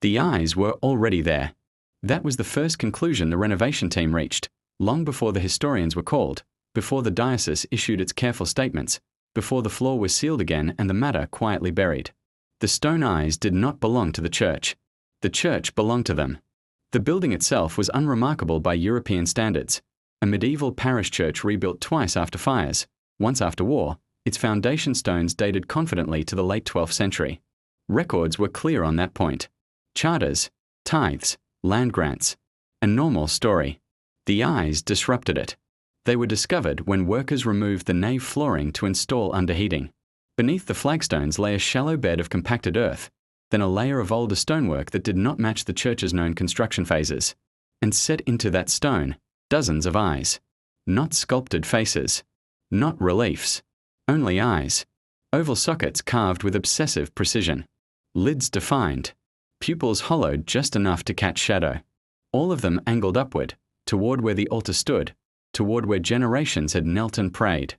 The eyes were already there. That was the first conclusion the renovation team reached, long before the historians were called, before the diocese issued its careful statements, before the floor was sealed again and the matter quietly buried. The stone eyes did not belong to the church. The church belonged to them. The building itself was unremarkable by European standards. A medieval parish church rebuilt twice after fires, once after war, its foundation stones dated confidently to the late 12th century. Records were clear on that point. Charters, tithes, land grants. A normal story. The eyes disrupted it. They were discovered when workers removed the nave flooring to install underheating. Beneath the flagstones lay a shallow bed of compacted earth, then a layer of older stonework that did not match the church's known construction phases. And set into that stone, dozens of eyes. Not sculpted faces. Not reliefs. Only eyes. Oval sockets carved with obsessive precision. Lids defined. Pupils hollowed just enough to catch shadow. All of them angled upward, toward where the altar stood, toward where generations had knelt and prayed.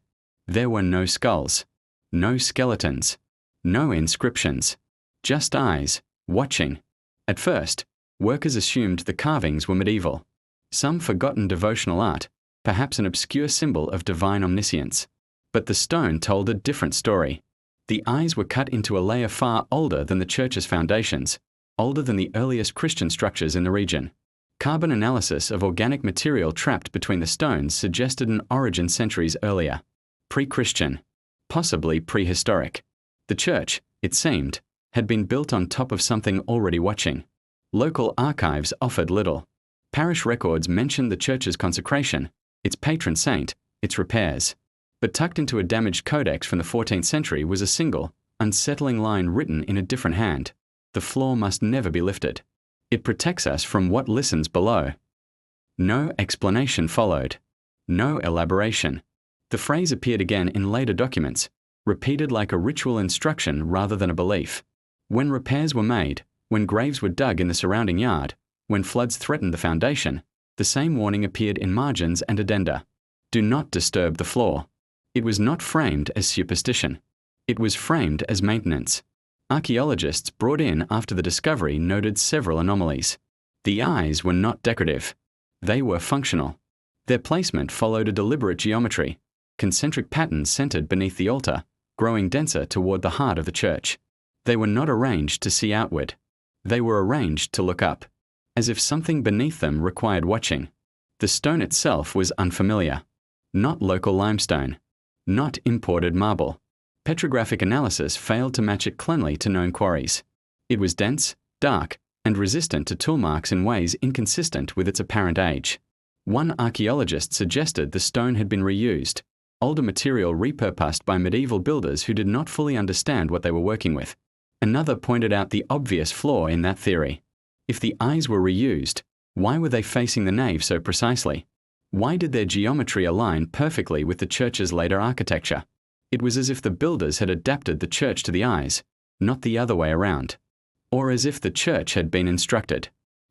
There were no skulls. No skeletons. No inscriptions. Just eyes, watching. At first, workers assumed the carvings were medieval. Some forgotten devotional art, perhaps an obscure symbol of divine omniscience. But the stone told a different story. The eyes were cut into a layer far older than the church's foundations, older than the earliest Christian structures in the region. Carbon analysis of organic material trapped between the stones suggested an origin centuries earlier. Pre-Christian. Possibly prehistoric. The church, it seemed, had been built on top of something already watching. Local archives offered little. Parish records mentioned the church's consecration, its patron saint, its repairs. But tucked into a damaged codex from the 14th century was a single, unsettling line written in a different hand. The floor must never be lifted. It protects us from what listens below. No explanation followed. No elaboration. The phrase appeared again in later documents, repeated like a ritual instruction rather than a belief. When repairs were made, when graves were dug in the surrounding yard, when floods threatened the foundation, the same warning appeared in margins and addenda. Do not disturb the floor. It was not framed as superstition. It was framed as maintenance. Archaeologists brought in after the discovery noted several anomalies. The eyes were not decorative. They were functional. Their placement followed a deliberate geometry, concentric patterns centered beneath the altar, growing denser toward the heart of the church. They were not arranged to see outward. They were arranged to look up, as if something beneath them required watching. The stone itself was unfamiliar. Not local limestone. Not imported marble. Petrographic analysis failed to match it cleanly to known quarries. It was dense, dark, and resistant to tool marks in ways inconsistent with its apparent age. One archaeologist suggested the stone had been reused, older material repurposed by medieval builders who did not fully understand what they were working with. Another pointed out the obvious flaw in that theory. If the eyes were reused, why were they facing the nave so precisely? Why did their geometry align perfectly with the church's later architecture? It was as if the builders had adapted the church to the eyes, not the other way around. Or as if the church had been instructed.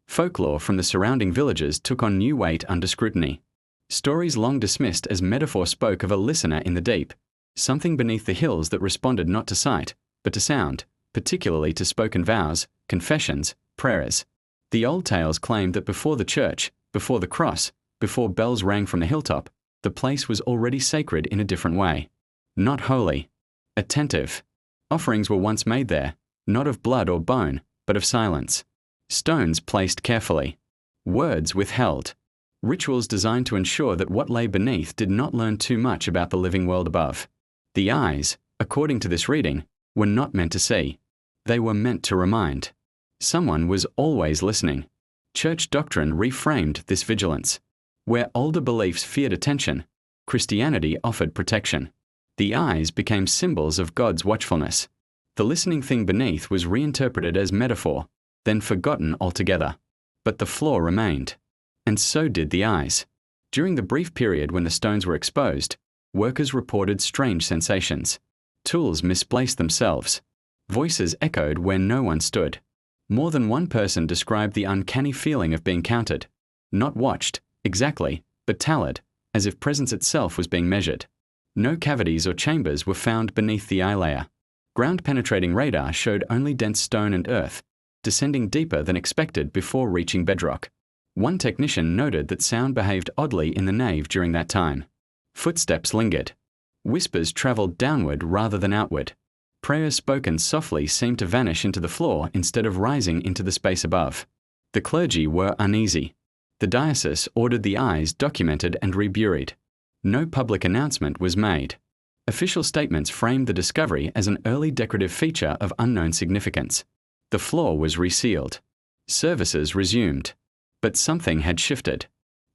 Folklore from the surrounding villages took on new weight under scrutiny. Stories long dismissed as metaphor spoke of a listener in the deep, something beneath the hills that responded not to sight, but to sound, particularly to spoken vows, confessions, prayers. The old tales claimed that before the church, before the cross, before bells rang from the hilltop, the place was already sacred in a different way. Not holy. Attentive. Offerings were once made there, not of blood or bone, but of silence. Stones placed carefully. Words withheld. Rituals designed to ensure that what lay beneath did not learn too much about the living world above. The eyes, according to this reading, were not meant to see. They were meant to remind. Someone was always listening. Church doctrine reframed this vigilance. Where older beliefs feared attention, Christianity offered protection. The eyes became symbols of God's watchfulness. The listening thing beneath was reinterpreted as metaphor, then forgotten altogether. But the floor remained. And so did the eyes. During the brief period when the stones were exposed, workers reported strange sensations. Tools misplaced themselves. Voices echoed where no one stood. More than one person described the uncanny feeling of being counted. Not watched, exactly, but tallied, as if presence itself was being measured. No cavities or chambers were found beneath the eye layer. Ground-penetrating radar showed only dense stone and earth, descending deeper than expected before reaching bedrock. One technician noted that sound behaved oddly in the nave during that time. Footsteps lingered. Whispers traveled downward rather than outward. Prayers spoken softly seemed to vanish into the floor instead of rising into the space above. The clergy were uneasy. The diocese ordered the eyes documented and reburied. No public announcement was made. Official statements framed the discovery as an early decorative feature of unknown significance. The floor was resealed. Services resumed. But something had shifted.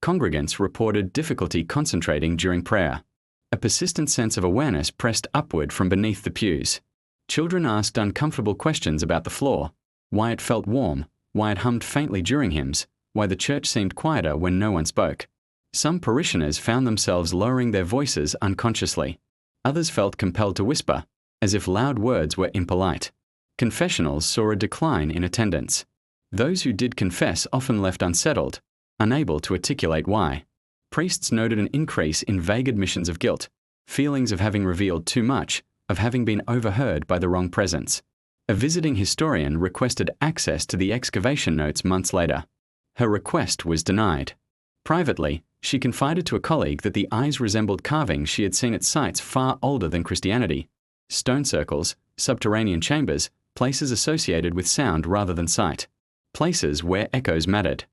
Congregants reported difficulty concentrating during prayer. A persistent sense of awareness pressed upward from beneath the pews. Children asked uncomfortable questions about the floor, why it felt warm, why it hummed faintly during hymns, why the church seemed quieter when no one spoke. Some parishioners found themselves lowering their voices unconsciously. Others felt compelled to whisper, as if loud words were impolite. Confessionals saw a decline in attendance. Those who did confess often left unsettled, unable to articulate why. Priests noted an increase in vague admissions of guilt, feelings of having revealed too much, of having been overheard by the wrong presence. A visiting historian requested access to the excavation notes months later. Her request was denied. Privately, she confided to a colleague that the eyes resembled carvings she had seen at sites far older than Christianity. Stone circles, subterranean chambers, places associated with sound rather than sight. Places where echoes mattered.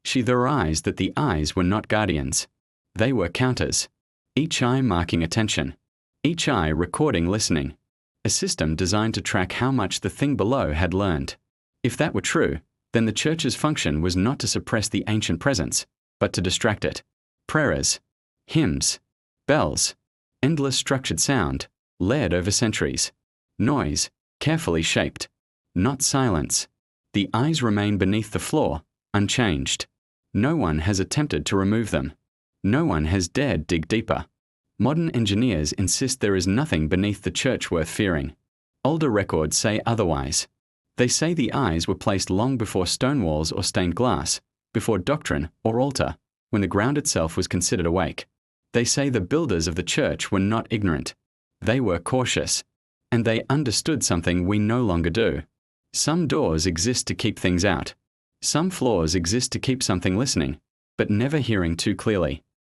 She theorized that the eyes were not guardians. They were counters. Each eye marking attention. Each eye recording listening. A system designed to track how much the thing below had learned. If that were true, then the church's function was not to suppress the ancient presence, but to distract it. Prayers, hymns, bells, endless structured sound, layered over centuries. Noise, carefully shaped. Not silence. The eyes remain beneath the floor, unchanged. No one has attempted to remove them. No one has dared dig deeper. Modern engineers insist there is nothing beneath the church worth fearing. Older records say otherwise. They say the eyes were placed long before stone walls or stained glass, before doctrine or altar, when the ground itself was considered awake. They say the builders of the church were not ignorant. They were cautious. And they understood something we no longer do. Some doors exist to keep things out. Some floors exist to keep something listening, but never hearing too clearly.